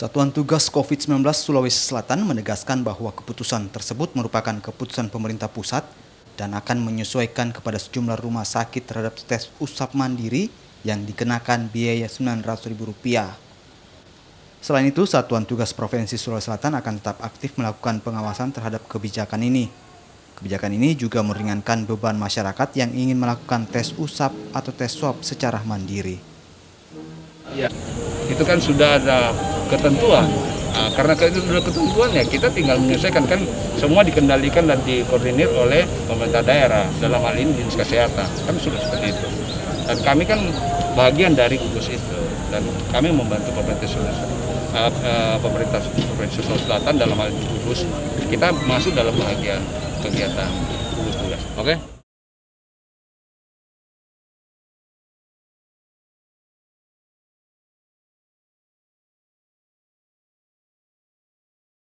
Satuan Tugas COVID-19 Sulawesi Selatan menegaskan bahwa keputusan tersebut merupakan keputusan pemerintah pusat dan akan menyesuaikan kepada sejumlah rumah sakit terhadap tes usap mandiri yang dikenakan biaya Rp900.000. Selain itu, Satuan Tugas Provinsi Sulawesi Selatan akan tetap aktif melakukan pengawasan terhadap kebijakan ini. Kebijakan ini juga meringankan beban masyarakat yang ingin melakukan tes usap atau tes swab secara mandiri. Ya, itu kan sudah ada ketentuan. Nah, karena itu sudah ketentuan ya kita tinggal menyelesaikan, kan semua dikendalikan dan dikoordinir oleh pemerintah daerah, dalam hal ini dinas kesehatan, kan sudah seperti itu. Dan kami kan bagian dari gugus itu dan kami membantu pemerintah Provinsi Sulawesi Selatan dalam hal ini gugus. Kita masuk dalam bagian kegiatan gugus tugas. Oke?